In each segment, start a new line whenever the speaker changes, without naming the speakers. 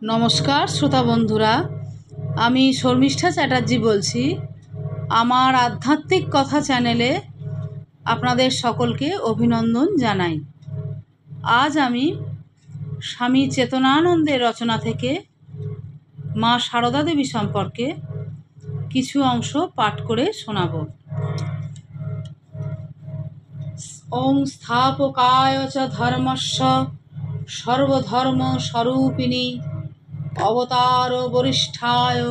নমস্কার শ্রোতা বন্ধুরা, আমি শর্মিষ্ঠা চ্যাটার্জি বলছি। আমার আধ্যাত্মিক কথা চ্যানেলে আপনাদের সকলকে অভিনন্দন জানাই। আজ আমি স্বামী চেতনানন্দের রচনা থেকে মা সারদা দেবী সম্পর্কে কিছু অংশ পাঠ করে শোনাব। ওং স্থাপকায় চ ধর্মস্য সর্বধর্ম স্বরূপিণী অবতার বরিষ্ঠায়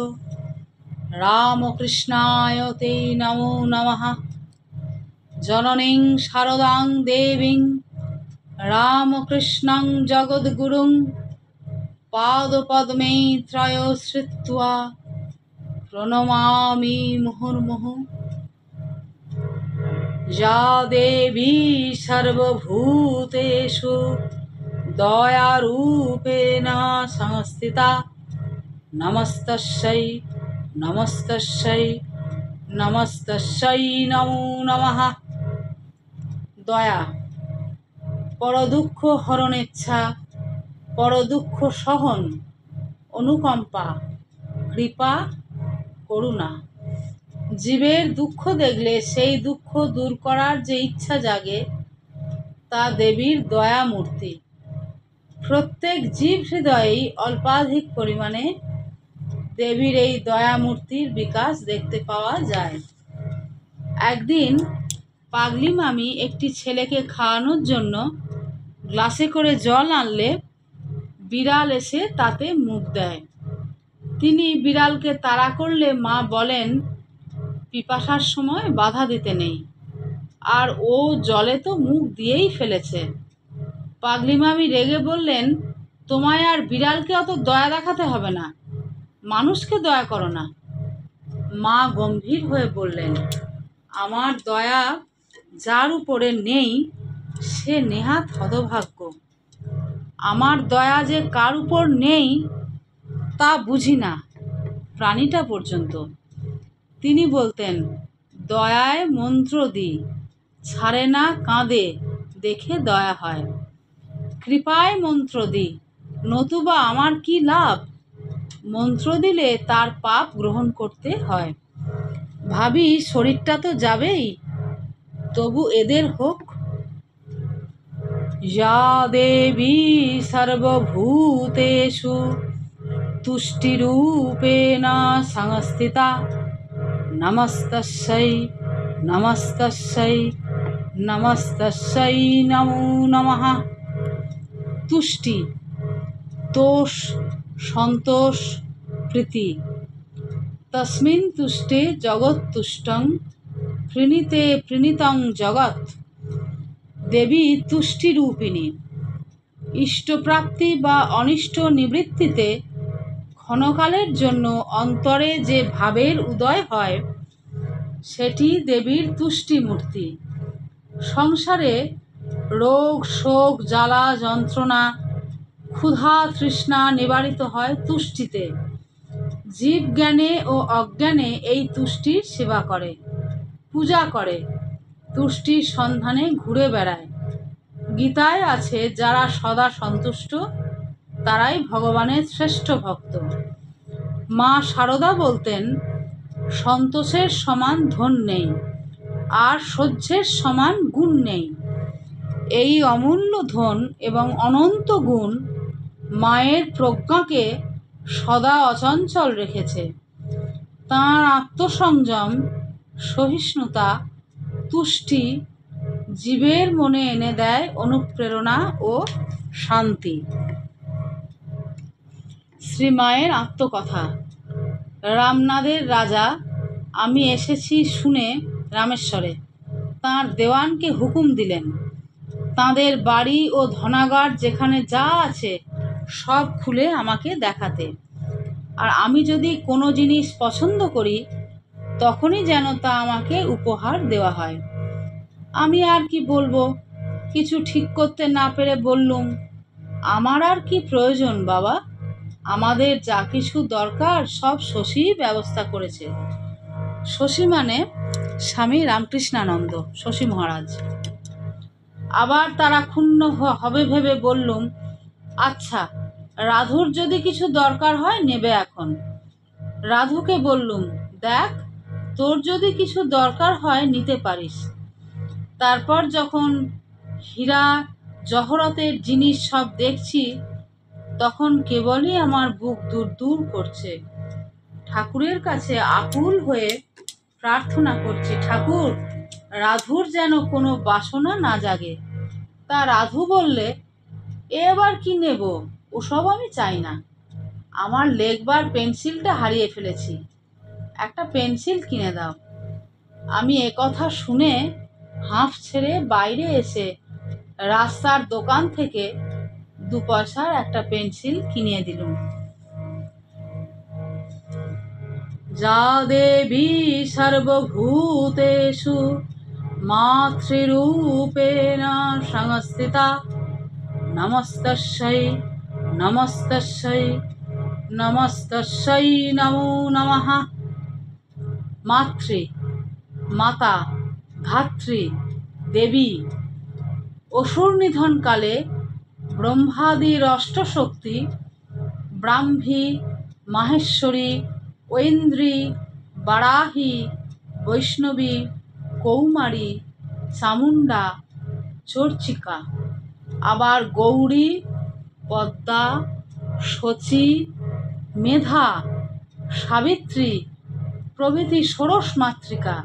রামকৃষ্ণায় তে নমো নমঃ। জননীং শারদাং দেবীং রামকৃষ্ণং জগদ্গুরুং পাদপদ্মে ত্রয়োশ্রিত্বা প্রণমামি মুহুর্মুহুঃ। যা দেবী সর্বভূতেষু দয়ারূপেণ সংস্থিতা নমস্তস্যৈ নমস্তস্যৈ নমস্তস্যৈ নমো নমঃ। দয়া পরদুঃখ হরণেচ্ছা, পরদুঃখ সহন, অনুকম্পা, কৃপা, করুণা। জীবের দুঃখ দেখলে সেই দুঃখ দূর করার যে ইচ্ছা জাগে তা দেবীর দয়া মূর্তি। প্রত্যেক জীব হৃদয়েই অল্পাধিক পরিমাণে দেবীর এই দয়া মূর্তির বিকাশ দেখতে পাওয়া যায়। একদিন পাগলি মামি একটি ছেলেকে খাওয়ানোর জন্য গ্লাসে করে জল আনলে বিড়াল এসে তাতে মুখ দেয়। তিনি বিড়ালকে তাড়া করলে মা বলেন, পিপাসার সময় বাধা দিতে নেই, আর ও জলে তো মুখ দিয়েই ফেলেছে। পাগলি মামি রেগে বললেন, তোমায় আর বিড়ালকে অত দয়া দেখাতে হবে না, মানুষকে দয়া করো না। মা গম্ভীর হয়ে বললেন, আমার দয়া যার উপরে নেই সে নেহাত হতভাগ্য। আমার দয়া যে কার উপর নেই তা বুঝি না, প্রাণীটা পর্যন্ত। তিনি বলতেন, দয়ায় মন্ত্র দিই, ছাড়ে না কাঁদে দেখে দয়া হয়। কৃপায় মন্ত্র দিই, নতুবা আমার কি লাভ? মন্ত্র দিলে তার পাপ গ্রহণ করতে হয়। ভাবি শরীরটা তো যাবেই, তবু এদের হোক। যা দেবী সর্বভূতেষু তুষ্টিরূপেণ সংস্থিতা নমস্তস্যৈ নমস্তস্যৈ নমস্তস্যৈ নমো নমঃ। তুষ্টি, তোষ, সন্তোষ, প্রীতি। তস্মিন তুষ্টে জগৎতুষ্টং প্রীণীতে প্রীণীতং জগৎ। দেবী তুষ্টিরূপিণী। ইষ্টপ্রাপ্তি বা অনিষ্ট নিবৃত্তিতে ক্ষণকালের জন্য অন্তরে যে ভাবের উদয় হয় সেটি দেবীর তুষ্টি মূর্তি। সংসারে রোগ শোক জ্বালা যন্ত্রণা ক্ষুধা তৃষ্ণা নিবারিত হয় তুষ্টিতে। জীব জ্ঞানে ও অজ্ঞানে এই তুষ্টির সেবা করে, পূজা করে, তুষ্টির সন্ধানে ঘুরে বেড়ায়। গীতায় আছে, যারা সদা সন্তুষ্ট তারাই ভগবানের শ্রেষ্ঠ ভক্ত। মা সারদা বলতেন, সন্তোষের সমান ধন নেই, আর সহ্যের সমান গুণ নেই। এই অমূল্য ধন এবং অনন্ত গুণ মায়ের প্রজ্ঞাকে সদা অচঞ্চল রেখেছে। তাঁর আত্মসংযম, সহিষ্ণুতা, তুষ্টি জীবের মনে এনে দেয় অনুপ্রেরণা ও শান্তি। শ্রীমায়ের আত্মকথা। রামনাদের রাজা, আমি এসেছি শুনে রামেশ্বরে তাঁর দেওয়ানকে হুকুম দিলেন, তাঁদের বাড়ি ও ধনাগার যেখানে যা আছে সব খুলে আমাকে দেখাতে, আর আমি যদি কোনো জিনিস পছন্দ করি তখনই যেন তা আমাকে উপহার দেওয়া হয়। আমি আর কি বলবো, কিছু ঠিক করতে না পেরে বললুম, আমার আর কি প্রয়োজন বাবা, আমাদের যা কিছু দরকার সব শশী ব্যবস্থা করেছে। শশী মানে স্বামী রামকৃষ্ণানন্দ, শশী মহারাজ। আবার তারা ক্ষুণ্ণ হবে ভেবে বললুম, আচ্ছা রাধুর যদি কিছু দরকার হয় নেবে এখন। রাধুকে বললুম, দেখ, তোর যদি কিছু দরকার হয় নিতে পারিস। তারপর যখন হীরা জহরতের জিনিস সব দেখছি, তখন কেবলই আমার বুক দূর দূর করছে। ঠাকুরের কাছে আকুল হয়ে প্রার্থনা করছি, ঠাকুর, রাধুর যেন কোনো বাসনা না জাগে। তা রাধু বললে, এবার কি নেব, ওসব আমি চাই না। আমার লেখবার পেন্সিলটা হারিয়ে ফেলেছি, একটা পেন্সিল কিনে দাও। আমি একথা শুনে হাঁফ ছেড়ে বাইরে এসে রাস্তার দোকান থেকে 2 পয়সার একটা পেন্সিল কিনে দিলুম। যা দেবী সর্বভূতেষু মাতৃরূপেণ সংস্থিতা নমস্তস্যৈ নমস্তস্যৈ নমস্তস্যৈ নমো নমঃ। মাতৃ, মাতা, ধাত্রী, দেবী। অসুর নিধনকালে ব্রহ্মাদির অষ্টশক্তি ব্রাহ্মী, মাহেশ্বরী, ঐন্দ্রী, বারাহী, বৈষ্ণবী, কৌমারী, চামুণ্ডা, চর্চিকা, আবার গৌরী, পদ্মা, শচী, মেধা, সাবিত্রী প্রভৃতি ষোড়শ মাতৃকা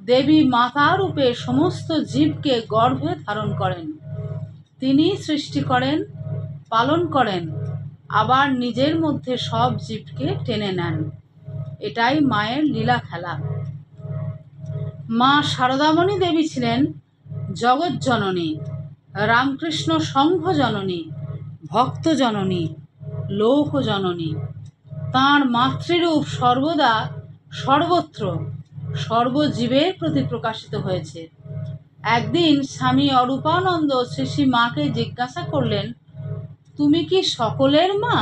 দেবী মাতা রূপে সমস্ত জীবকে গর্ভে ধারণ করেন। তিনি সৃষ্টি করেন, পালন করেন, আবার নিজের মধ্যে সব জীবকে টেনে নেন। এটাই মায়ের লীলা খেলা। মা শারদামণি দেবী ছিলেন জগৎ জননী, রামকৃষ্ণ সংঘ জননী, ভক্ত জননী, লোক জননী। তাঁর মাতৃরূপ সর্বদা সর্বত্র সর্বজীবের প্রতি প্রকাশিত হয়েছে। একদিন স্বামী অরূপানন্দ শ্রী মাকে জিজ্ঞাসা করলেন, তুমি কি সকলের মা?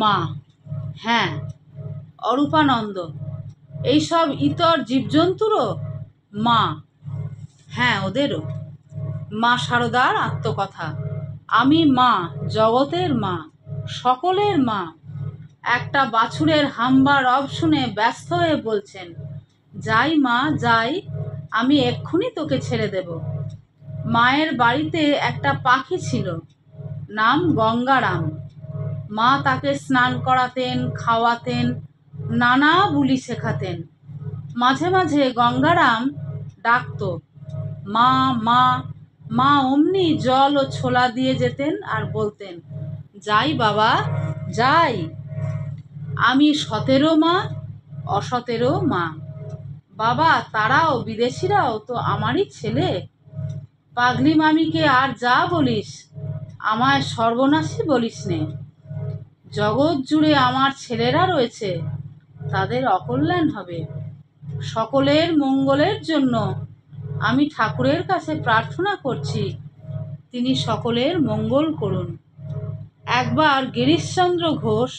মা, হ্যাঁ। অরূপানন্দ, এইসব ইতর জীবজন্তুরও? মা, হ্যাঁ, ওদেরও। মা শারদার আত্মকথা, আমি মা, জগতের মা, সকলের মা। একটা বাছুরের হাম্বা রব শুনে ব্যস্ত হয়ে বলছেন, যাই মা যাই, আমি এক্ষুনি তোকে ছেড়ে দেব। মায়ের বাড়িতে একটা পাখি ছিল, নাম গঙ্গারাম। মা তাকে স্নান করাতেন, খাওয়াতেন, নানা বুলি শেখাতেন। মাঝে মাঝে গঙ্গারাম ডাকত, মা মা। মা অমনি জল ও ছোলা দিয়ে যেতেন আর বলতেন, যাই বাবা যাই। আমি সতেরো মা, অসতেরো মা। বাবা, তারাও বিদেশিরাও তো আমারই ছেলে। পাগলি মামিকে আর যা বলিস, আমায় সর্বনাশী বলিস নে। জগৎ জুড়ে আমার ছেলেরা রয়েছে, তাদের অকল্যাণ হবে। সকলের মঙ্গলের জন্য আমি ঠাকুরের কাছে প্রার্থনা করছি, তিনি সকলের মঙ্গল করুন। একবার গিরিশচন্দ্র ঘোষ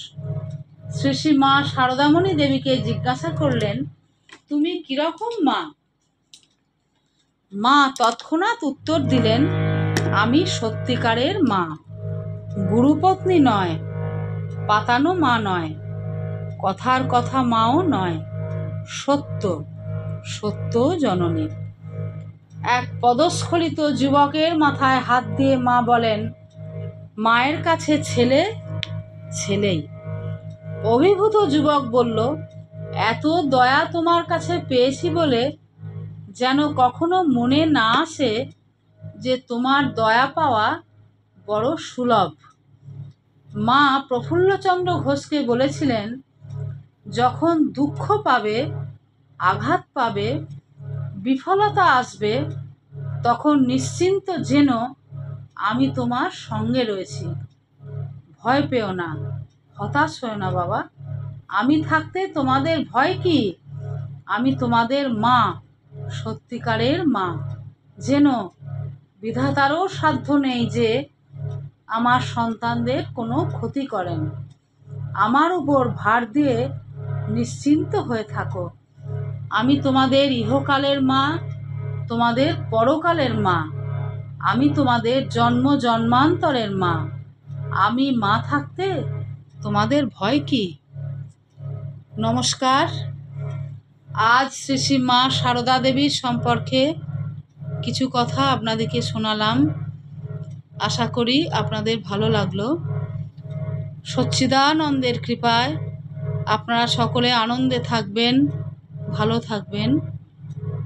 শ্রী শ্রী মা শারদামণি দেবীকে জিজ্ঞাসা করলেন, তুমি কিরকম মা? মা তৎক্ষণাৎ উত্তর দিলেন, আমি সত্যিকারের মা, গুরুপত্নী নয়, পাতানো মা নয়, কথার কথা মাও নয়, সত্য সত্য জননী। এক পদস্খলিত যুবকের মাথায় হাত দিয়ে মা বলেন, মায়ের কাছে ছেলে ছেলেই। অভিভূত যুবক বলল, এত দয়া তোমার কাছে পেয়েছি বলে যেন কখনো মনে না আসে যে তোমার দয়া পাওয়া বড় সুলভ। মা প্রফুল্লচন্দ্র ঘোষকে বলেছিলেন, যখন দুঃখ পাবে, আঘাত পাবে, বিফলতা আসবে, তখন নিশ্চিন্ত যেন আমি তোমার সঙ্গে রয়েছি। ভয় পেও না, হতাশ হও না বাবা, আমি থাকতে তোমাদের ভয় কি? আমি তোমাদের মা, সত্যিকারের মা। যেন বিধাতারও সাধ্য নেই যে আমার সন্তানদের কোনো ক্ষতি করেন। আমার উপর ভার দিয়ে নিশ্চিন্ত হয়ে থাকো। আমি তোমাদের ইহকালের মা, তোমাদের পরকালের মা। আমি তোমাদের জন্ম জন্মান্তরের মা। আমি মা থাকতে তোমাদের ভয় কি? নমস্কার। আজ শ্রী শ্রী মা সারদা দেবীর সম্পর্কে কিছু কথা আপনাদেরকে শোনালাম। আশা করি আপনাদের ভালো লাগলো। সচ্চিদানন্দের কৃপায় আপনারা সকলে আনন্দে থাকবেন, ভালো থাকবেন।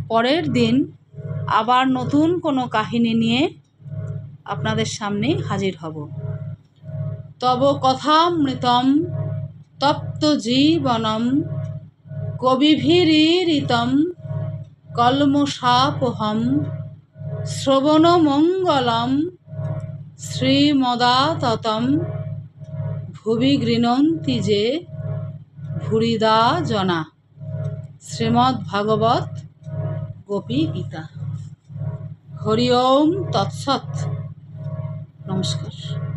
পরের দিন আবার নতুন কোনো কাহিনী নিয়ে আপনাদের সামনে হাজির হব। তব কথামৃতম তপ্ত জীবনম কবিভিরীরিতম কল্মষাপহম শ্রবণমঙ্গলম শ্রীমদাততম ভুবি গৃণন্তি যে ভুরিদা জনা। শ্রীমদ্ভাগবত গোপী গীতা। হরি ওম তৎসৎ। নমস্কার।